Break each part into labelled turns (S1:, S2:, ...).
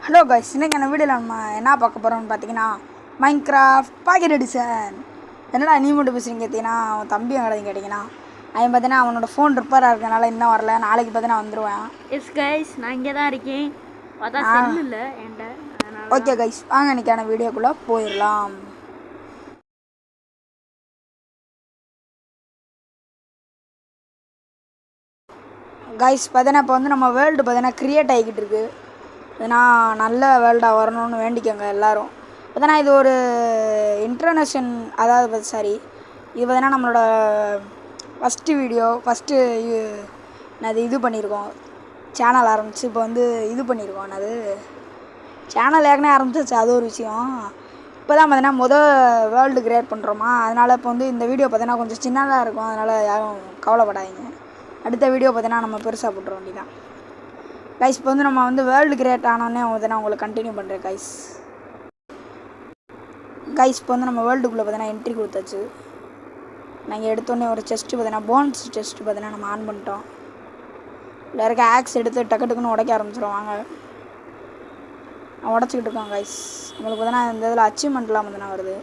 S1: Hello guys, இன்னைக்கான வீடியோவில் நம்ம என்ன பார்க்க போகிறோம்னு பார்த்தீங்கன்னா மைன்கிராஃப்ட் பாக்கெட் எடிஷன். என்னடா நீ மட்டும் பேசுகிறீங்க கேட்டீங்கன்னா அவன் தம்பி எங்கடையும் கேட்டிங்கன்னா அவன் பார்த்தீங்கன்னா அவனோட ஃபோன் ரிப்பேராக இருக்கனால இன்னும் வரல. நாளைக்கு பார்த்தீங்கன்னா வந்துடுவேன்.
S2: எஸ் கைஸ், நான் இங்கே தான் இருக்கேன். பார்த்தா செல் இல்லை என்கிட்ட.
S1: ஓகே கைஸ், வாங்க இன்னைக்கான வீடியோக்குள்ளே போயிடலாம். கைஸ் பார்த்தீங்கன்னா இப்போ வந்து நம்ம வேர்ல்டு பார்த்தீங்கன்னா க்ரியேட் ஆகிக்கிட்டு இருக்குது. ஏன்னா நல்ல வேர்ல்டாக வரணும்னு வேண்டிக்கோங்க எல்லோரும். பார்த்தீங்கன்னா இது ஒரு இன்டர்நேஷன், அதாவது சாரி இது பார்த்தீங்கன்னா நம்மளோட ஃபஸ்ட்டு வீடியோ இது பண்ணியிருக்கோம். சேனல் ஆரம்பித்து இப்போ வந்து இது பண்ணியிருக்கோம். என்னது சேனல் ஏற்கனவே ஆரம்பிச்சிச்சு, அது ஒரு விஷயம். இப்போ தான் பார்த்தீங்கன்னா வேர்ல்டு கிரியேட் பண்ணுறோமா, அதனால் இப்போ வந்து இந்த வீடியோ பார்த்தீங்கன்னா கொஞ்சம் சின்னதாக இருக்கும். அதனால் யாரும் கவலைப்படாதீங்க. அடுத்த வீடியோ பார்த்தீங்கன்னா நம்ம பெருசாக போட்டுற வேண்டியதான். கைஸ் இப்போ வந்து நம்ம வந்து வேர்ல்டு கிரியேட் ஆனோடனே வந்து நான் உங்களுக்கு கண்டினியூ பண்ணுறேன் கைஸ். இப்போ வந்து நம்ம வேர்ல்டுக்குள்ளே பார்த்தீங்கன்னா என்ட்ரி கொடுத்தாச்சு. நாங்கள் எடுத்தோடனே ஒரு செஸ்ட்டு பார்த்தீங்கன்னா போன்ஸ் செஸ்ட்டு பார்த்தீங்கன்னா நம்ம ஆன் பண்ணிட்டோம். இல்லை இருக்க ஆக்ஸ் எடுத்து டக்குன்னு உடைக்க ஆரம்பிச்சிடும். வாங்க உடச்சிக்கிட்டு இருக்கோம் கைஸ். நம்மளுக்கு பார்த்தீங்கன்னா இந்த இதில் அச்சீவ்மெண்ட்லாம் பார்த்தீங்கன்னா வருது.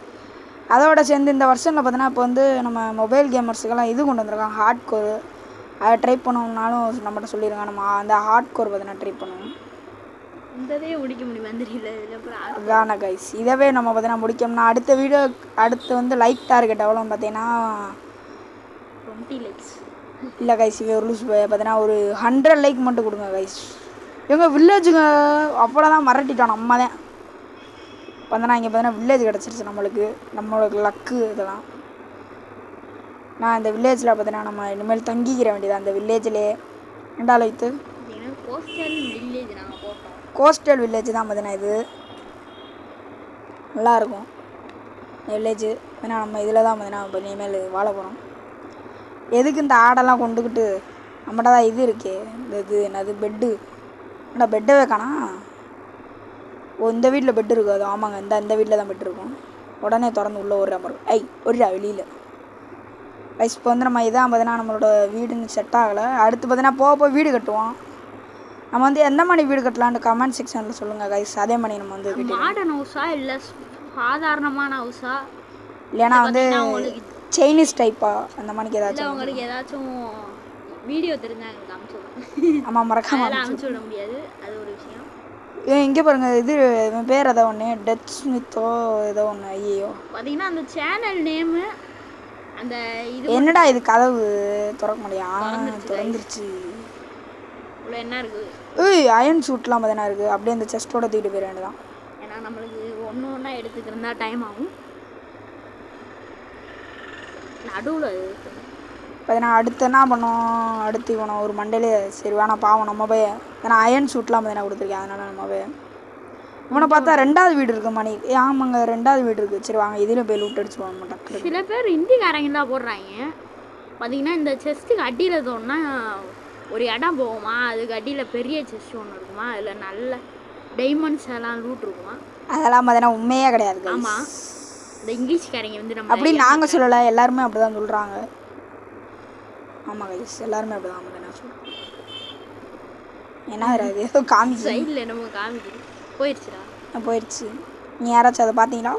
S1: அதோட சேர்ந்து இந்த வருஷனில் பார்த்தீங்கன்னா இப்போ வந்து நம்ம மொபைல் கேமர்ஸுக்கெல்லாம் இது கொண்டு வந்திருக்காங்க, ஹார்ட் கோர். அதை ட்ரை பண்ணோம்னாலும் நம்மகிட்ட சொல்லிடுங்க. நம்ம அந்த ஹார்ட் கோர் பார்த்தீங்கன்னா ட்ரை பண்ணுவோம்.
S2: இந்ததே முடிக்க முடியுமா தெரியல.
S1: அதான கைஸ், இதவே நம்ம பார்த்தீங்கன்னா முடிக்கணும்னா அடுத்து வந்து லைக் டார்கெட் எவ்வளோன்னு பார்த்தீங்கன்னா
S2: 20 லைக்ஸ்
S1: இல்லை கைஸ். இவ ஒரு லூஸ் பார்த்தீங்கன்னா ஒரு 100 லைக் மட்டும் கொடுங்க கைஸ். எங்கள் வில்லேஜுங்க அவ்வளோதான் மறட்டிட்டோம். நம்ம தான் பார்த்தோன்னா இங்கே பார்த்தீங்கன்னா வில்லேஜ் கிடச்சிருச்சு நம்மளுக்கு லக்கு இதெல்லாம். நான் இந்த வில்லேஜில் பார்த்தீங்கன்னா நம்ம இனிமேல் தங்கிக்கிற வேண்டியது அந்த வில்லேஜ்லேயே. ரெண்டாவது வைத்து கோஸ்டல் வில்லேஜ் தான் பார்த்தீங்கன்னா இது நல்லாயிருக்கும். இந்த வில்லேஜு ஏன்னா நம்ம இதில் தான் பார்த்தீங்கன்னா இப்போ இனிமேல் வாழ போகிறோம். எதுக்கு இந்த ஆடெல்லாம் கொண்டுக்கிட்டு நம்மகிட்ட தான் இது இருக்கே, என்னது பெட்டு. என்னடா பெட்டவே காணா. இந்த வீட்டில் பெட்டு இருக்காது. ஆமாங்க, இந்த வீட்டில் தான் பெட்டு இருக்கும். உடனே திறந்து உள்ளே ஒரு மாதிரி ஒருடா வெளியில் கைஸ். இப்போ வந்து நம்ம இதான் பார்த்தீங்கன்னா நம்மளோட வீடுன்னு செட் ஆகலை. அடுத்து பார்த்தீங்கன்னா போக வீடு கட்டுவோம். நம்ம வந்து எந்த மாதிரி வீடு கட்டலான்னு கமெண்ட் செக்ஷனில் சொல்லுங்கள் கைஸ். அதே மாதிரி நம்ம வந்து
S2: மாடர்ன் ஹவுஸா இல்லை சாதாரணமான ஹவுஸா,
S1: இல்லைன்னா வந்து சைனீஸ் டைப்பா, அந்த மாதிரிக்கு ஏதாச்சும்
S2: உங்களுக்கு ஏதாச்சும் வீடியோ தெரிஞ்சாங்க காமிச்சு.
S1: ஆமாம், மறக்காமல்
S2: அனுப்பிச்சு விட முடியாது, அது ஒரு விஷயம்.
S1: இங்கே பாருங்கள், இது பேர் ஏதோ ஒன்று டெத் ஸ்மித்தோ ஏதோ ஒன்று. ஐயோ
S2: பார்த்தீங்கன்னா அந்த சேனல் நேமு அந்த இது
S1: என்னடா இது கதவு திறக்க முடியா, திறந்துருச்சு.
S2: இவ்வளோ என்ன இருக்குது.
S1: அயன் சூட்லாம் பார்த்தீங்கன்னா இருக்குது. அப்படியே அந்த செஸ்ட்டோட தூக்கிட்டு போயிட வேண்டியதான்.
S2: ஏன்னா நம்மளுக்கு ஒன்றா எடுத்துக்கிறதா டைம் ஆகும். நடுவில்
S1: பார்த்தீங்கன்னா அடுத்து என்ன பண்ணோம், அடுத்து இவனை ஒரு மண்டேலே சரி வேணா பாவம் நம்ம போய். ஏன்னா அயன் சூட்லாம் பார்த்தீங்கன்னா கொடுத்துருக்கேன். அதனால் நம்ம போய் இவனை பார்த்தா 2வது வீடு இருக்கு மணி. ஆமாங்க, 2வது வீடு இருக்குது. சரி வாங்க இதில் போய் லூட் அடிச்சு போக மாட்டேன்.
S2: சில பேர் இந்திக்காரங்க தான் போடுறாங்க. பார்த்தீங்கன்னா இந்த செஸ்ட்டுக்கு அடியில் தோணுன்னா ஒரு இடம் போகுமா, அதுக்கு அடியில் பெரிய செஸ்ட் ஒன்று இருக்குமா, அதில் நல்ல டைமண்ட்ஸ் எல்லாம் லூட் இருக்குமா.
S1: அதெல்லாம் பார்த்தீங்கன்னா உண்மையே கிடையாது.
S2: ஆமாம், இந்த இங்கிலீஷ்காரங்க வந்து நம்ம
S1: அப்படி நாங்கள் சொல்லலை, எல்லாருமே அப்படி தான் சொல்கிறாங்க. ஆமாம் கைஸ், எல்லாருமே அப்படி தான் சொல்கிறேன். என்ன அது ஏதோ காமிச்சு
S2: சைடில் என்னமோ காமிக்குது.
S1: போயிடுச்சு. நீ யாராச்சும் அதை பார்த்தீங்களா?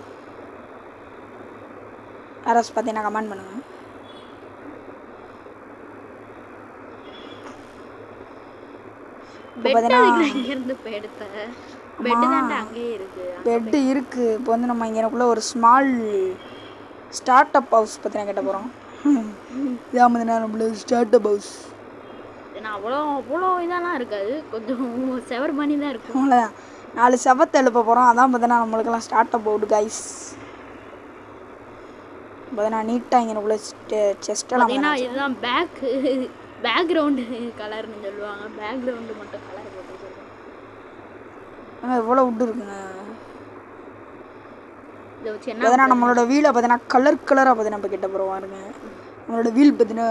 S1: யாராச்சும் பார்த்தீங்கன்னா கமெண்ட் பண்ணுங்கள். பெட்டு இருக்குது. இப்போ வந்து நம்ம இங்கேக்குள்ளே ஒரு ஸ்மால் ஸ்டார்ட் அப் ஹவுஸ் பார்த்தீங்கன்னா கட்ட போகிறோம். இதான் பார்த்தீங்கன்னா நம்மளோட ஸ்டார்ட் அப் ஹவுஸ்.
S2: அவ்வளோ இதெல்லாம் இருக்காது, கொஞ்சம் செவர் பண்ணி தான் இருக்கும்.
S1: அவ்வளோதான், 4 செவத்தை எழுப்ப போகிறோம். அதான் பார்த்தீங்கன்னா நம்மளுக்கெல்லாம் ஸ்டார்ட் அப் அவுட் கைஸ். பார்த்தீங்கன்னா நீட்டாக இங்கேக்குள்ளே செஸ்டெல்லாம்
S2: இதுதான் பேக்ரவுண்டு கலர்னு சொல்லுவாங்க. பேக்ரவுண்டு மட்டும் கலர் போட்டு சொல்லுவாங்க.
S1: எவ்வளோ உட்டு இருக்குங்க. பார்த்தீங்கன்னா நம்மளோட வீலை பார்த்தீங்கன்னா கலராக பார்த்தீங்கன்னா இப்போ கிட்ட போகிறோம் பாருங்க. நம்மளோட வீல் பார்த்தீங்கன்னா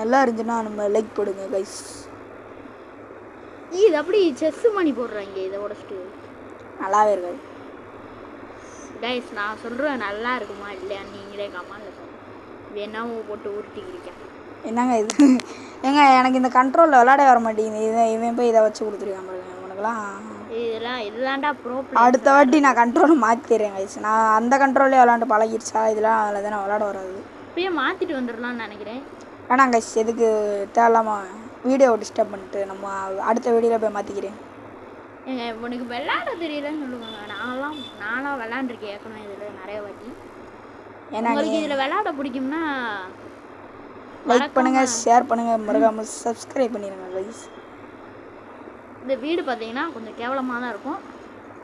S1: நல்லா இருந்துச்சுன்னா நம்ம லைக் போடுங்க கைஸ்.
S2: இது அப்படி செஸ் மணி போடுறாங்க, இதை உடச்சிட்டு
S1: நல்லாவே இருக்காது
S2: கைஸ். நான் சொல்கிறேன் நல்லா இருக்குமா இல்லையா நீங்களே கமெண்ட்ல சொல்லுங்கள். வேணாம போட்டு உருட்டிக்கிறீங்க.
S1: என்னங்க இது? ஏங்க எனக்கு இந்த கண்ட்ரோலில் விளையாட வர மாட்டேங்குது. இவன் போய் இதை வச்சு கொடுத்துருக்கான் பாருங்க. உனக்குலாம்
S2: இதெல்லாம் இதுதான்டா ப்ரோ
S1: அடுத்த வாட்டி நான் கண்ட்ரோலை மாற்றிடுறேன் கைஸ். நான் அந்த கண்ட்ரோல்லே விளாண்டு பழகிடுச்சா, இதெல்லாம் அதில் தான் விளாட வராது.
S2: இப்பயே மாற்றிட்டு வந்துடலாம்னு நினைக்கிறேன்.
S1: வேணாம் கைஸ், எதுக்கு தேவையில்லாமல் வீடியோவை டிஸ்டர்ப் பண்ணிட்டு நம்ம அடுத்த வீடியோவில் போய் மாற்றிக்கிறேன்.
S2: ஏங்க உனக்கு விளாட தெரியலன்னு சொல்லுவாங்க. நான்லாம் விளாண்டுருக்கேன் ஏற்கனவே இதில் நிறைய வாட்டி.
S1: ஏன்னா
S2: உங்களுக்கு இதில் விளாட பிடிக்கும்னா
S1: லைக் பண்ணுங்கள், ஷேர் பண்ணுங்கள், மறக்காமல் சப்ஸ்கிரைப் பண்ணிடுங்க கைஸ்.
S2: இந்த வீடு பார்த்தீங்கன்னா கொஞ்சம் கேவலமாக தான் இருக்கும்.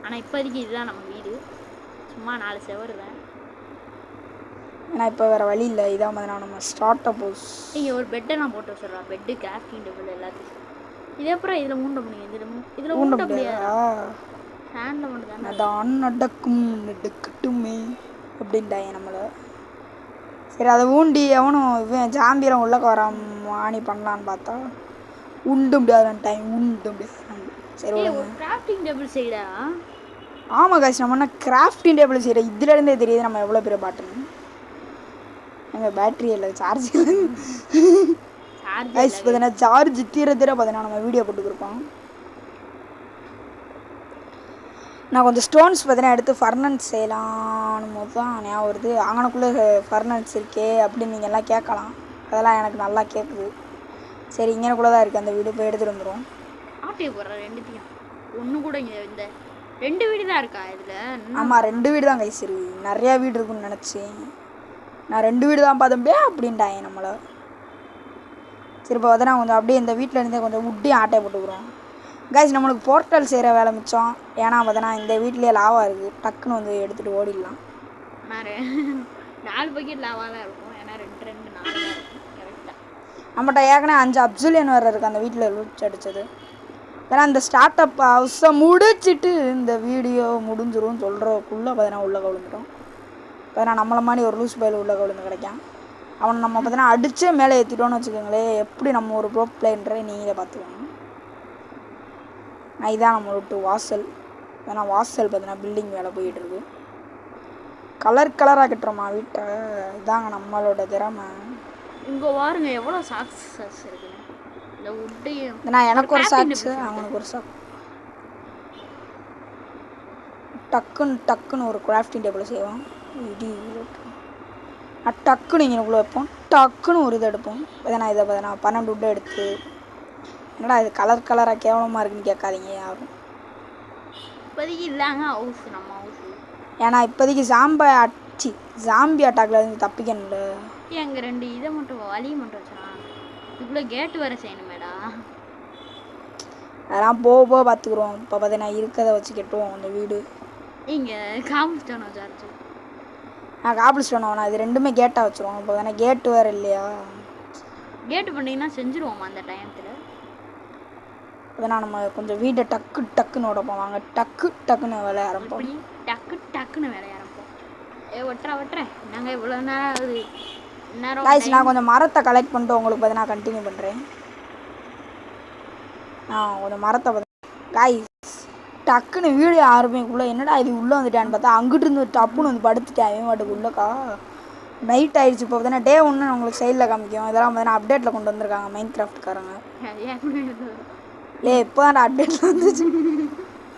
S2: ஆனால் இப்போதைக்கு இதுதான் நம்ம வீடு. சும்மா 4 செவரு தான்.
S1: ஏன்னா இப்போ வேறு வழி இல்லை. இதான் மாதிரி நம்ம ஸ்டார்ட் அப் ஹவுஸ்.
S2: நீங்கள் ஒரு பெட்டை நான் போட்டு வச்சுடுறேன். பெட்டு, கிராஃப்டிங் டேபிள் எல்லாத்தையும். இதே அப்புறம் இதில் ஊண்ட முடியும். இதில் ஊண்ட முடியாதா? ஹேண்டில் மட்டும் தானே.
S1: அதான் நடக்கும் நடக்கட்டுமே அப்படின்ட்டாங்க நம்மளை. சரி, அதை ஊண்டி எவனும் இவன் ஜாம்பியெல்லாம் உள்ளக்க வர ஆணி பண்ணலான்னு பார்த்தா உண்ட முடியாத டைம் உண்ட முடியாது. சரி,
S2: ஒரு கிராஃப்டிங் டேபிள் செய்டா.
S1: ஆமாம் காய்ச்சி, நம்ம என்ன கிராஃப்டிங் டேபிள் செய்கிறோம். இதுலேருந்தே தெரியுது நம்ம எவ்வளோ பெரிய பாட்டுன்னு. எங்கள் பேட்ரி இல்லை, சார்ஜ் இல்லை காய்ச்சி. பார்த்தீங்கன்னா சார்ஜ் தீர பார்த்தீங்கன்னா நம்ம வீடியோ போட்டுக்கிருப்போம். நான் கொஞ்சம் ஸ்டோன்ஸ் பார்த்தீங்கன்னா எடுத்து ஃபர்னன்ஸ் செய்யலான்னு போது தான் ஞாபகம் வருது. அங்கனக்குள்ளே ஃபர்னன்ஸ் இருக்கே அப்படின்னு நீங்கள் எல்லாம் கேட்கலாம். அதெல்லாம் எனக்கு நல்லா கேட்குது. சரி, இங்கனக்குள்ளே தான் இருக்குது அந்த வீடு. போய் எடுத்துகிட்டு வந்துடும்.
S2: ஆட்டையை போடுறேன் ரெண்டுத்தையும். ஒன்று கூட இங்கே இந்த 2 வீடு தான் இருக்கா இதில்?
S1: ஆமாம், 2 வீடு தான் கைஸ் இருக்கு. நிறையா வீடு இருக்குன்னு நினச்சேன். நான் 2 வீடு தான் பார்த்தோம்பே அப்படின்ட்டாங்க நம்மளை. சரி, இப்போ பார்த்தா கொஞ்சம் அப்படியே இந்த வீட்டில் இருந்தே கொஞ்சம் உட்டியும் ஆட்டையை போட்டுக்கிறோம் கைஸ். நம்மளுக்கு போர்ட்டல் செய்கிற வேலை மிச்சம். ஏன்னா பார்த்தோன்னா இந்த வீட்லேயே லாவா இருக்குது. டக்குன்னு வந்து எடுத்துகிட்டு ஓடிடலாம்.
S2: நான் 4 பக்கெட் லாவாக தான் இருக்கும். ஏன்னா 2 4 தான் இருக்கும் கரெக்டாக.
S1: நம்மகிட்ட ஏற்கனவே 5 அப்சுலியன் வேறு இருக்குது அந்த வீட்டில் லூச் அடித்தது. ஏன்னா இந்த ஸ்டார்ட் அப் ஹவுஸை முடிச்சுட்டு இந்த வீடியோ முடிஞ்சிரும் சொல்கிறக்குள்ளே பார்த்தீங்கன்னா உள்ளே கவிழ்ந்துட்டோம். பார்த்தீங்கன்னா நம்மளை மாதிரி ஒரு லூஸ் பயில் உள்ளே கவிழ்ந்து கிடைக்கும். அவனை நம்ம பார்த்தீங்கன்னா அடித்தே மேலே ஏற்றிட்டோன்னு வச்சுக்கோங்களேன். எப்படி நம்ம ஒரு ப்ரோ பிளேயர்ன்றே நீங்களே பார்த்துக்கோங்க. இதான் நம்ம விட்டு வாசல். ஏன்னா வாசல் பார்த்தீங்கன்னா பில்டிங் வேலை போயிட்டுருக்கு. கலராக கட்டுறோமா வீட்டை. இதாங்க நம்மளோட திறமை.
S2: இங்கே பாருங்க எவ்வளோ சாக்ஸஸ் இருக்குன்னு. இந்த உட்டையும்
S1: நான் எனக்கு ஒரு சாக்ஸு, அவனுக்கு ஒரு சாக். டக்குன்னு ஒரு கிராஃப்டிங் டேபிள் செய்வோம். இடி டக்குன்னு இங்கேக்குள்ளே வைப்போம். டக்குன்னு ஒரு இது எடுப்போம். நான் இதை பார்த்தா 12 உட்டை எடுத்து. என்னடா இது கலராக கேவலமாக இருக்குன்னு கேட்காதீங்க யாரும்.
S2: இப்போதைக்கு இல்லாங்க ஹவுஸ், நம்ம ஹவுஸ்.
S1: ஏன்னா இப்போதைக்கு ஜாம்பி அட்டாக்ல இருந்து தப்பிக்கணும்ல.
S2: எங்கள் 2 இதை மட்டும் வழியை மட்டும் வச்சுறான். இதுக்குள்ளே கேட்டு வேறு செய்யணுமேடா.
S1: அதெல்லாம் போக பார்த்துக்குறோம். இப்போ பார்த்தீங்கன்னா இருக்கிறத வச்சு கெட்டுவோம் அந்த வீடு.
S2: இங்கே காபிள் ஸ்டோன் வச்சாச்சு.
S1: காபிள் ஸ்டோன் வேணாம், இது 2மே கேட்டாக வச்சுருவோம். இப்போ தானே கேட்டு வேறு இல்லையா.
S2: கேட்டு பண்ணிங்கன்னா செஞ்சுருவோம் அந்த டைமத்தில்.
S1: அதனால் நம்ம கொஞ்சம் வீட்டை டக்குன்னு உடப்போம். வாங்க டக்குன்னு வேலைய ஆரம்பிப்போம்.
S2: டக்குன்னு வேலைய ஆரம்பிப்போம். வெட்டுறேன். நாங்கள் இவ்வளோ நேரம் ஆகுது.
S1: காய்ஸ், நான் கொஞ்சம் மரத்தை கலெக்ட் பண்ணிட்டு உங்களுக்கு பார்த்து நான் கண்டினியூ பண்ணுறேன். கொஞ்சம் மரத்தை பார்த்து காய்ஸ் டக்குன்னு வீடியோ ஆரம்பிக்குள்ளே என்னடா இது உள்ளே வந்துட்டான்னு பார்த்தா அங்கிட்டு இருந்து டப்புன்னு வந்து படுத்துட்டேன். அவன் வாட்டுக்கு உள்ளக்கா நைட் ஆயிடுச்சு. இப்போ பார்த்தீங்கன்னா டே 1 உங்களுக்கு சைடில் காமிக்கும். இதெல்லாம் பார்த்தீங்கன்னா அப்டேட்டில் கொண்டு வந்திருக்காங்க மைண்ட் கிராஃப்ட்காரங்க. இப்போ தான் அப்டேட்டில் வந்துச்சு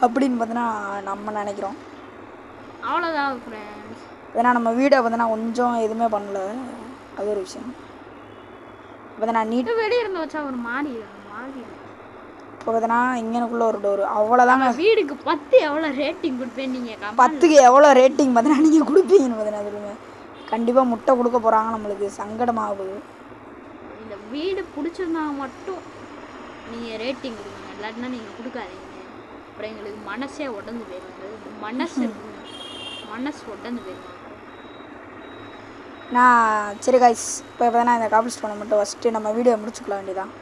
S1: அப்படின்னு பார்த்தீங்கன்னா நம்ம நினைக்கிறோம்.
S2: அவ்வளோதான் ஃப்ரெண்ட்ஸ்.
S1: ஏன்னா நம்ம வீடை பார்த்தீங்கன்னா கொஞ்சம் எதுவுமே பண்ணல. அது ஒரு விஷயம். பார்த்தீங்கன்னா நீட்டு
S2: வெளியே இருந்து வச்சா ஒரு மாடி.
S1: இப்போ பார்த்தீங்கன்னா இங்கனுக்குள்ளே ஒரு டோரு. அவ்வளோதாங்க.
S2: வீடுக்கு 10 எவ்வளோ ரேட்டிங் கொடுப்பேன் நீங்கள்?
S1: 10க்கு எவ்வளோ ரேட்டிங் பார்த்தீங்கன்னா நீங்கள் கொடுப்பீங்கன்னு பார்த்தீங்கன்னா சொல்லுங்க. கண்டிப்பாக முட்டை கொடுக்க போகிறாங்க. நம்மளுக்கு சங்கடமாகுது.
S2: இந்த வீடு பிடிச்சிருந்தா மட்டும் நீங்கள் ரேட்டிங் கொடுங்க. இல்லாட்டினா நீங்கள் கொடுக்காதீங்க. அப்புறம் எங்களுக்கு மனசே உடஞ்சு போயிடும். மனசு உடஞ்சு போயிடும்.
S1: நான் சரி காய்ஸ், இப்போ பார்த்தீங்கன்னா இந்த காபிள் ஸ்டோனை மட்டும் ஃபஸ்ட்டு நம்ம வீடியோ முடிச்சுக்கலாம் வேண்டியதான்.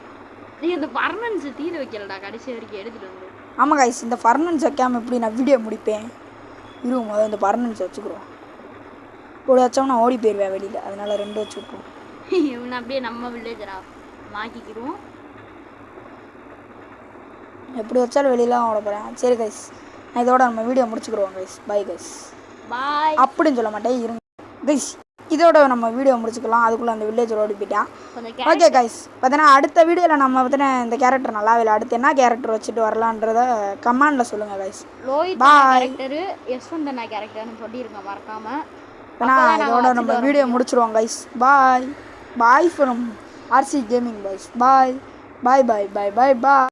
S2: நீ அந்த ஃபர்னன்ஸ் தீர வைக்கலடா கடைசி வரைக்கும் எடுத்துகிட்டு வந்து.
S1: ஆமாம் காய்ஸ், இந்த ஃபர்னன்ஸ் வைக்காமல் எப்படி நான் வீடியோ முடிப்பேன்? இருவோம் முதல்ல இந்த ஃபர்னன்ஸ் வச்சுக்கிறோம். ஒரு வச்சோம்னா ஓடி போயிடுவேன் வெளியில். அதனால 2 வச்சு விட்ருவோம்.
S2: இவனை அப்படியே நம்ம வில்லேஜரா மாற்றிக்கிடுவோம்.
S1: எப்படி வச்சாலும் வெளியிலாம் ஓட போகிறேன். சரி கைஸ், நான் இதோட நம்ம வீடியோ முடிச்சுக்கிறோம் கைஸ். Bye guys.
S2: பாய்
S1: அப்படின்னு சொல்ல மாட்டேன். இருங்க கைஸ், இதோட நம்ம வீடியோ முடிச்சுக்கலாம். அதுக்குள்ளே அந்த வில்லேஜ் ஓடி போயிட்டான்.
S2: கொஞ்சம்
S1: ஓகே கைஸ், பார்த்தீங்கன்னா அடுத்த வீடியோவில் நம்ம பார்த்தீங்கன்னா இந்த கேரக்டர் நல்லாவே இல்லை, அடுத்து என்ன கேரக்டர் வச்சுட்டு வரலான்றத கமெண்டில் சொல்லுங்கள் கைஸ்.
S2: லோஹித்
S1: பாய்.
S2: கேரக்டரு யஸ்வந்தனா கேரக்டர்னு சொல்லியிருக்கேன் மறக்காமல்.
S1: ஏன்னா இதோட நம்ம வீடியோ முடிச்சிருவோம் guys. Bye bye from RC gaming boys. Bye bye bye bye bye bye.